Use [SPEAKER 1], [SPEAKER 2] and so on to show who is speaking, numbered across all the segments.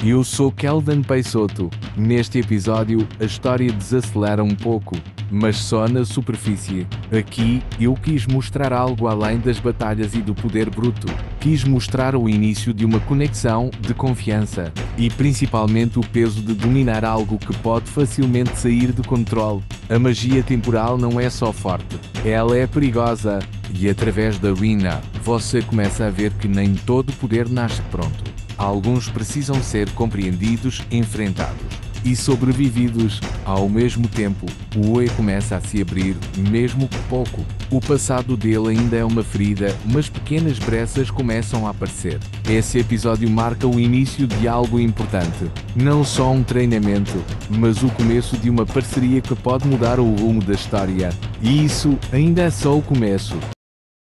[SPEAKER 1] Eu sou Kelvin Peixoto. Neste episódio, a história desacelera um pouco, mas só na superfície. Aqui, eu quis mostrar algo além das batalhas e do poder bruto. Quis mostrar o início de uma conexão, de confiança, e principalmente o peso de dominar algo que pode facilmente sair de controle. A magia temporal não é só forte, ela é perigosa. E através da Rina, você começa a ver que nem todo poder nasce pronto. Alguns precisam ser compreendidos, enfrentados e sobrevividos. Ao mesmo tempo, o Oe começa a se abrir, mesmo que pouco. O passado dele ainda é uma ferida, mas pequenas brechas começam a aparecer. Esse episódio marca o início de algo importante. Não só um treinamento, mas o começo de uma parceria que pode mudar o rumo da história. E isso ainda é só o começo.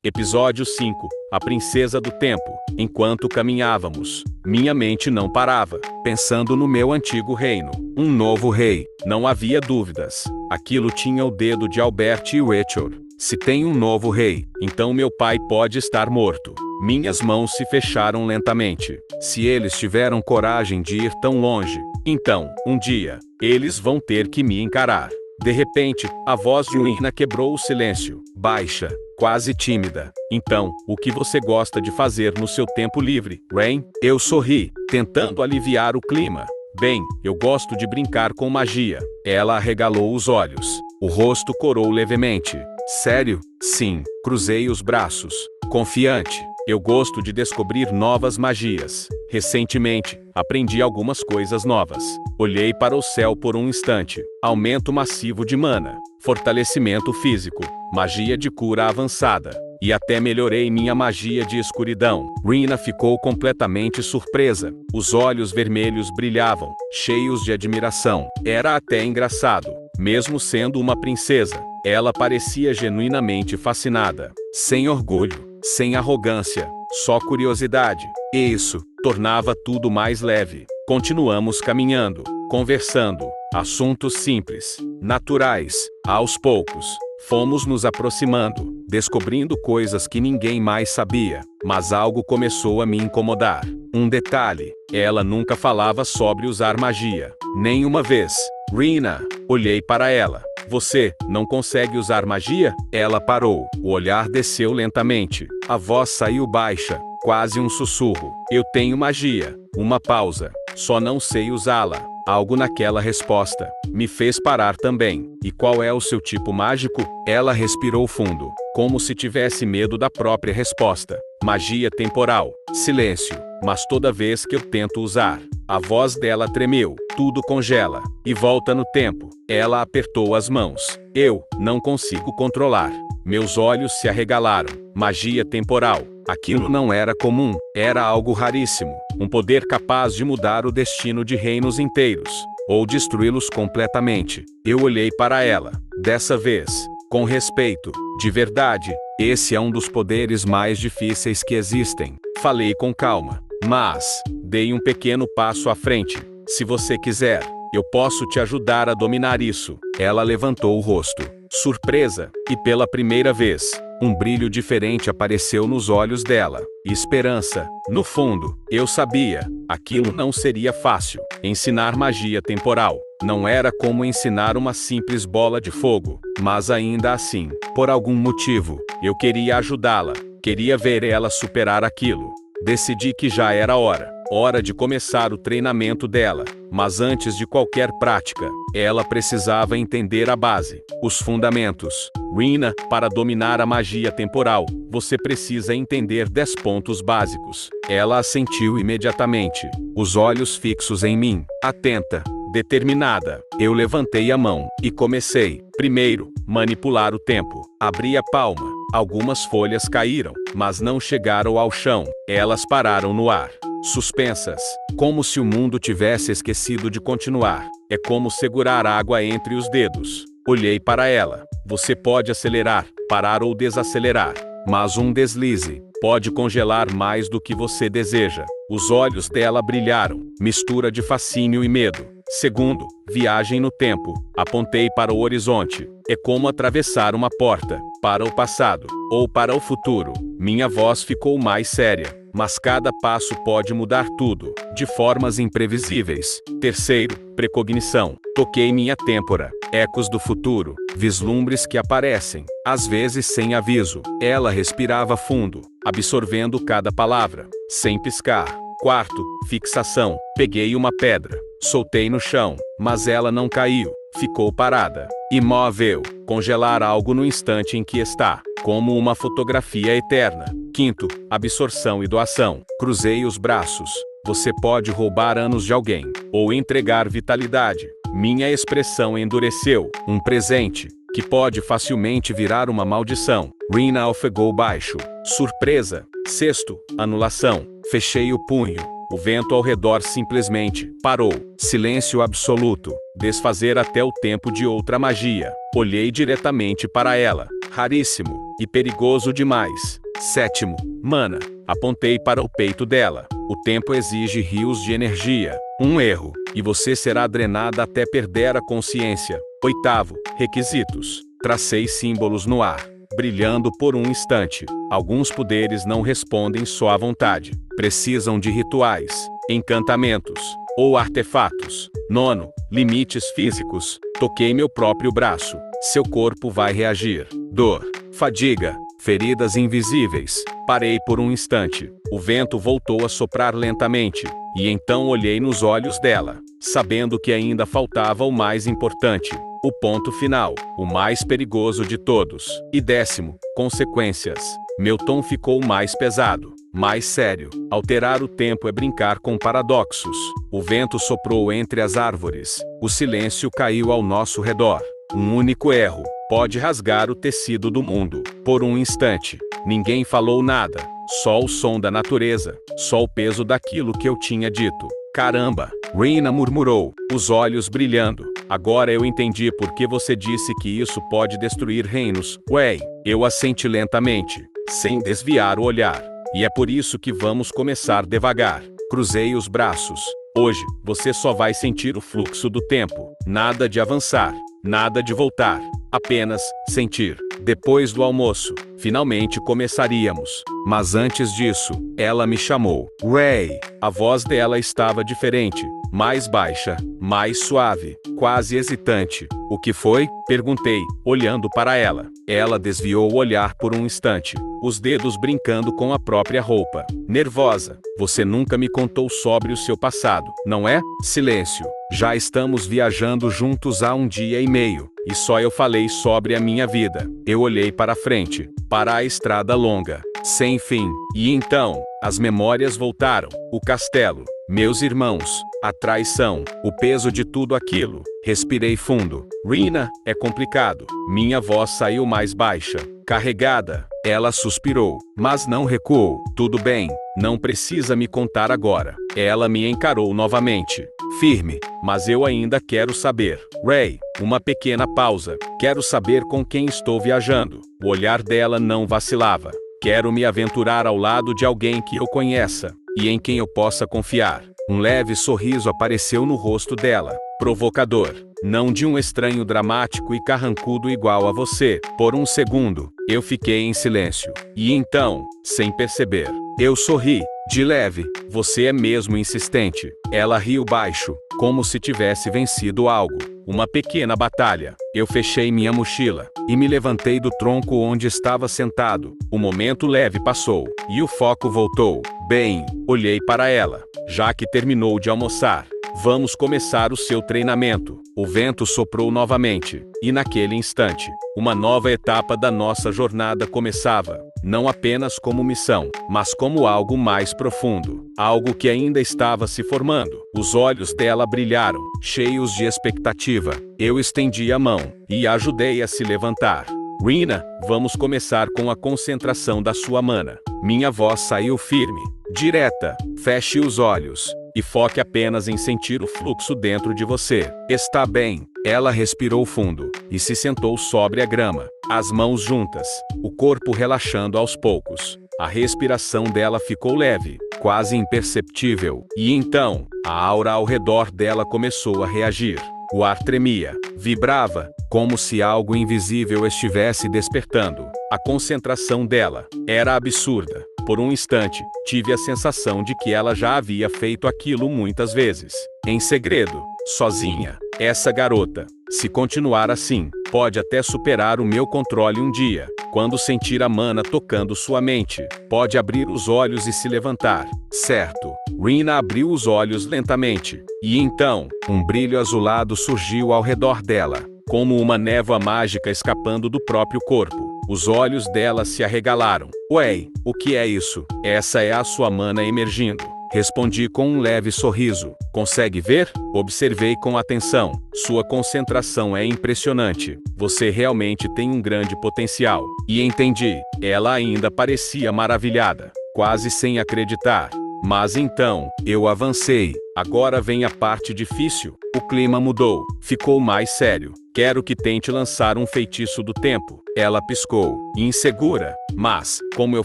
[SPEAKER 2] Episódio 5. A Princesa do Tempo. Enquanto caminhávamos, minha mente não parava, pensando no meu antigo reino. Um novo rei, não havia dúvidas. Aquilo tinha o dedo de Albert e Wetcher. Se tem um novo rei, então meu pai pode estar morto. Minhas mãos se fecharam lentamente. Se eles tiveram coragem de ir tão longe, então, um dia, eles vão ter que me encarar. De repente, a voz de Rina quebrou o silêncio, baixa, quase tímida. Então, o que você gosta de fazer no seu tempo livre, Rain? Eu sorri, tentando aliviar o clima. Bem, eu gosto de brincar com magia. Ela arregalou os olhos. O rosto corou levemente. Sério? Sim. Cruzei os braços, confiante. Eu gosto de descobrir novas magias. Recentemente, aprendi algumas coisas novas. Olhei para o céu por um instante. Aumento massivo de mana, fortalecimento físico, magia de cura avançada. E até melhorei minha magia de escuridão. Rina ficou completamente surpresa. Os olhos vermelhos brilhavam, cheios de admiração. Era até engraçado. Mesmo sendo uma princesa, ela parecia genuinamente fascinada. Sem orgulho, sem arrogância, só curiosidade. E isso tornava tudo mais leve. Continuamos caminhando, conversando, assuntos simples, naturais. Aos poucos, fomos nos aproximando, descobrindo coisas que ninguém mais sabia. Mas algo começou a me incomodar. Um detalhe: ela nunca falava sobre usar magia. Nenhuma vez. Rina, olhei para ela. Você não consegue usar magia? Ela parou. O olhar desceu lentamente. A voz saiu baixa, quase um sussurro. Eu tenho magia. Uma pausa. Só não sei usá-la. Algo naquela resposta me fez parar também. E qual é o seu tipo mágico? Ela respirou fundo, como se tivesse medo da própria resposta. Magia temporal. Silêncio. Mas toda vez que eu tento usar, a voz dela tremeu. Tudo congela e volta no tempo. Ela apertou as mãos. Eu não consigo controlar. Meus olhos se arregalaram. Magia temporal. Aquilo não era comum, era algo raríssimo. Um poder capaz de mudar o destino de reinos inteiros, ou destruí-los completamente. Eu olhei para ela, dessa vez, com respeito. De verdade, esse é um dos poderes mais difíceis que existem. Falei com calma, mas dei um pequeno passo à frente. Se você quiser, eu posso te ajudar a dominar isso. Ela levantou o rosto, surpresa, e pela primeira vez, um brilho diferente apareceu nos olhos dela. Esperança. No fundo, eu sabia, aquilo não seria fácil. Ensinar magia temporal não era como ensinar uma simples bola de fogo. Mas ainda assim, por algum motivo, eu queria ajudá-la. Queria ver ela superar aquilo. Decidi que já era hora de começar o treinamento dela. Mas antes de qualquer prática, ela precisava entender a base, os fundamentos. Rina, para dominar a magia temporal, você precisa entender 10 pontos básicos. Ela assentiu imediatamente, os olhos fixos em mim, atenta, determinada. Eu levantei a mão e comecei. Primeiro, manipular o tempo. Abri a palma. Algumas folhas caíram, mas não chegaram ao chão. Elas pararam no ar, suspensas, como se o mundo tivesse esquecido de continuar. É como segurar água entre os dedos. Olhei para ela. Você pode acelerar, parar ou desacelerar, mas um deslize pode congelar mais do que você deseja. Os olhos dela brilharam, mistura de fascínio e medo. Segundo, viagem no tempo. Apontei para o horizonte. É como atravessar uma porta, para o passado, ou para o futuro. Minha voz ficou mais séria, mas cada passo pode mudar tudo, de formas imprevisíveis. Terceiro, precognição. Toquei minha têmpora. Ecos do futuro, vislumbres que aparecem, às vezes sem aviso. Ela respirava fundo, absorvendo cada palavra, sem piscar. Quarto, fixação. Peguei uma pedra, soltei no chão, mas ela não caiu. Ficou parada, imóvel. Congelar algo no instante em que está, como uma fotografia eterna. Quinto, absorção e doação. Cruzei os braços. Você pode roubar anos de alguém, ou entregar vitalidade. Minha expressão endureceu. Um presente, que pode facilmente virar uma maldição. Rina ofegou baixo. Surpresa. Sexto, anulação. Fechei o punho. O vento ao redor simplesmente parou. Silêncio absoluto. Desfazer até o tempo de outra magia. Olhei diretamente para ela. Raríssimo. E perigoso demais. Sétimo, mana. Apontei para o peito dela. O tempo exige rios de energia. Um erro, e você será drenada até perder a consciência. Oitavo, requisitos. Tracei símbolos no ar, brilhando por um instante. Alguns poderes não respondem só à vontade. Precisam de rituais, encantamentos ou artefatos. Nono, limites físicos. Toquei meu próprio braço. Seu corpo vai reagir. Dor, fadiga, feridas invisíveis. Parei por um instante. O vento voltou a soprar lentamente, e então olhei nos olhos dela, sabendo que ainda faltava o mais importante. O ponto final, o mais perigoso de todos. E décimo, consequências. Meu tom ficou mais pesado, mais sério. Alterar o tempo é brincar com paradoxos. O vento soprou entre as árvores. O silêncio caiu ao nosso redor. Um único erro pode rasgar o tecido do mundo. Por um instante, ninguém falou nada. Só o som da natureza. Só o peso daquilo que eu tinha dito. Caramba! Rina murmurou, os olhos brilhando. Agora eu entendi por que você disse que isso pode destruir reinos. Ué, eu assenti lentamente, sem desviar o olhar. E é por isso que vamos começar devagar. Cruzei os braços. Hoje, você só vai sentir o fluxo do tempo. Nada de avançar, nada de voltar. Apenas sentir. Depois do almoço, finalmente começaríamos. Mas antes disso, ela me chamou. Ray! A voz dela estava diferente. Mais baixa, mais suave, quase hesitante. O que foi? Perguntei, olhando para ela. Ela desviou o olhar por um instante, os dedos brincando com a própria roupa. Nervosa. Você nunca me contou sobre o seu passado, não é? Silêncio. Já estamos viajando juntos há 1 dia e meio, e só eu falei sobre a minha vida. Eu olhei para frente, para a estrada longa, sem fim. E então, as memórias voltaram. O castelo, meus irmãos, a traição, o peso de tudo aquilo. Respirei fundo. Rina, é complicado. Minha voz saiu mais baixa, carregada. Ela suspirou, mas não recuou. Tudo bem, não precisa me contar agora. Ela me encarou novamente, firme, mas eu ainda quero saber. Ray, uma pequena pausa. Quero saber com quem estou viajando. O olhar dela não vacilava. Quero me aventurar ao lado de alguém que eu conheça, e em quem eu possa confiar. Um leve sorriso apareceu no rosto dela, provocador. Não de um estranho dramático e carrancudo igual a você. Por um segundo, eu fiquei em silêncio. E então, sem perceber, eu sorri, de leve. Você é mesmo insistente. Ela riu baixo, como se tivesse vencido algo. Uma pequena batalha. Eu fechei minha mochila e me levantei do tronco onde estava sentado. O momento leve passou, e o foco voltou. Bem, olhei para ela. Já que terminou de almoçar, vamos começar o seu treinamento. O vento soprou novamente, e naquele instante, uma nova etapa da nossa jornada começava. Não apenas como missão, mas como algo mais profundo. Algo que ainda estava se formando. Os olhos dela brilharam, cheios de expectativa. Eu estendi a mão, e a ajudei a se levantar. Rina, vamos começar com a concentração da sua mana. Minha voz saiu firme, direta. Feche os olhos e foque apenas em sentir o fluxo dentro de você. Está bem. Ela respirou fundo e se sentou sobre a grama, as mãos juntas, o corpo relaxando aos poucos. A respiração dela ficou leve, quase imperceptível. E então, a aura ao redor dela começou a reagir. O ar tremia, vibrava, como se algo invisível estivesse despertando. A concentração dela era absurda. Por um instante, tive a sensação de que ela já havia feito aquilo muitas vezes. Em segredo, sozinha. Essa garota, se continuar assim, pode até superar o meu controle um dia. Quando sentir a mana tocando sua mente, pode abrir os olhos e se levantar. Certo. Rina abriu os olhos lentamente. E então, um brilho azulado surgiu ao redor dela, como uma névoa mágica escapando do próprio corpo. Os olhos dela se arregalaram. Ué, o que é isso? Essa é a sua mana emergindo. Respondi com um leve sorriso. Consegue ver? Observei com atenção. Sua concentração é impressionante. Você realmente tem um grande potencial. E entendi. Ela ainda parecia maravilhada, quase sem acreditar. Mas então, eu avancei. Agora vem a parte difícil. O clima mudou. Ficou mais sério. Quero que tente lançar um feitiço do tempo. Ela piscou, insegura. Mas, como eu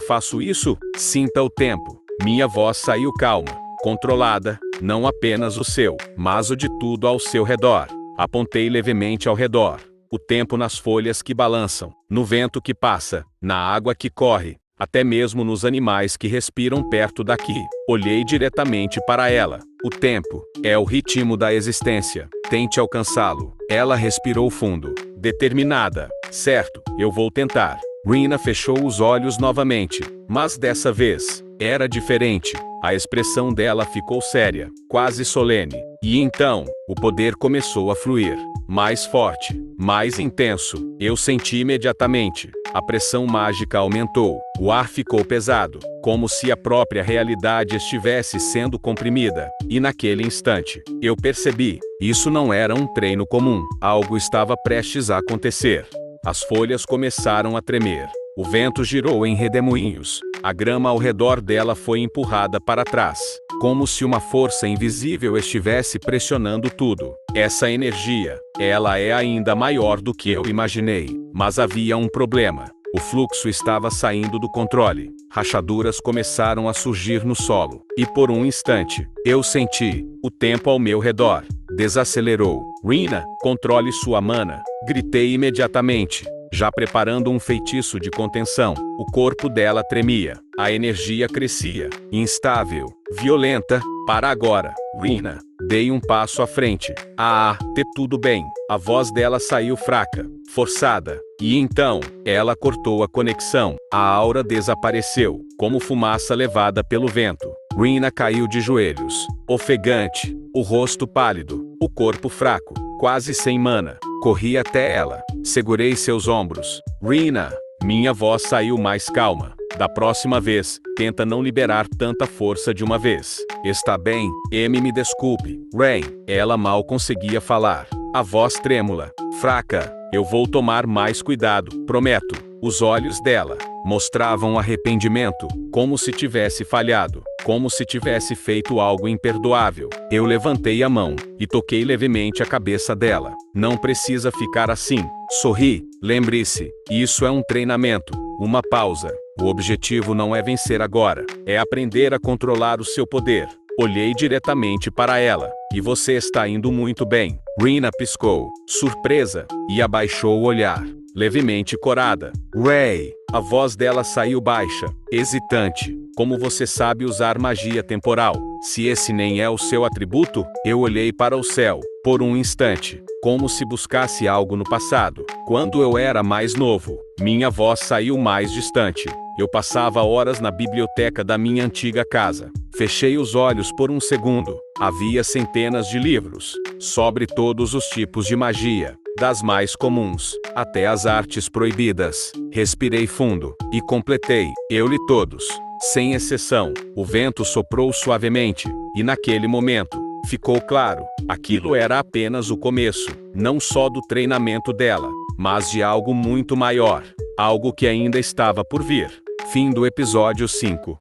[SPEAKER 2] faço isso? Sinta o tempo. Minha voz saiu calma, controlada, não apenas o seu, mas o de tudo ao seu redor. Apontei levemente ao redor. O tempo nas folhas que balançam, no vento que passa, na água que corre, até mesmo nos animais que respiram perto daqui. Olhei diretamente para ela. O tempo é o ritmo da existência. Tente alcançá-lo. Ela respirou fundo, determinada. Certo, eu vou tentar. Rina fechou os olhos novamente, mas dessa vez, era diferente. A expressão dela ficou séria, quase solene. E então, o poder começou a fluir. Mais forte, mais intenso. Eu senti imediatamente. A pressão mágica aumentou. O ar ficou pesado, como se a própria realidade estivesse sendo comprimida. E naquele instante, eu percebi. Isso não era um treino comum. Algo estava prestes a acontecer. As folhas começaram a tremer. O vento girou em redemoinhos. A grama ao redor dela foi empurrada para trás, como se uma força invisível estivesse pressionando tudo. Essa energia, ela é ainda maior do que eu imaginei. Mas havia um problema. O fluxo estava saindo do controle. Rachaduras começaram a surgir no solo. E por um instante, eu senti o tempo ao meu redor desacelerou. Rina, controle sua mana. Gritei imediatamente, já preparando um feitiço de contenção. O corpo dela tremia. A energia crescia. Instável, violenta. Para agora, Rina. Dei um passo à frente. Tudo bem. A voz dela saiu fraca, forçada. E então, ela cortou a conexão. A aura desapareceu, como fumaça levada pelo vento. Rina caiu de joelhos, ofegante, o rosto pálido, o corpo fraco, quase sem mana. Corri até ela, segurei seus ombros. Rina, minha voz saiu mais calma. Da próxima vez, tenta não liberar tanta força de uma vez. Está bem? Me desculpe. Rain. Ela mal conseguia falar. A voz trêmula, fraca. Eu vou tomar mais cuidado, prometo. Os olhos dela mostravam arrependimento, como se tivesse falhado, como se tivesse feito algo imperdoável. Eu levantei a mão e toquei levemente a cabeça dela. Não precisa ficar assim. Sorri. Lembre-se, isso é um treinamento, uma pausa. O objetivo não é vencer agora, é aprender a controlar o seu poder. Olhei diretamente para ela. E você está indo muito bem. Rina piscou, surpresa, e abaixou o olhar, levemente corada. Ray. A voz dela saiu baixa, hesitante. Como você sabe usar magia temporal? Se esse nem é o seu atributo? Eu olhei para o céu, por um instante, como se buscasse algo no passado. Quando eu era mais novo, minha voz saiu mais distante. Eu passava horas na biblioteca da minha antiga casa. Fechei os olhos por um segundo. Havia centenas de livros, sobre todos os tipos de magia, das mais comuns até as artes proibidas. Respirei fundo e completei. Eu li todos, sem exceção. O vento soprou suavemente, e naquele momento, ficou claro, aquilo era apenas o começo, não só do treinamento dela, mas de algo muito maior, algo que ainda estava por vir. Fim do episódio 5.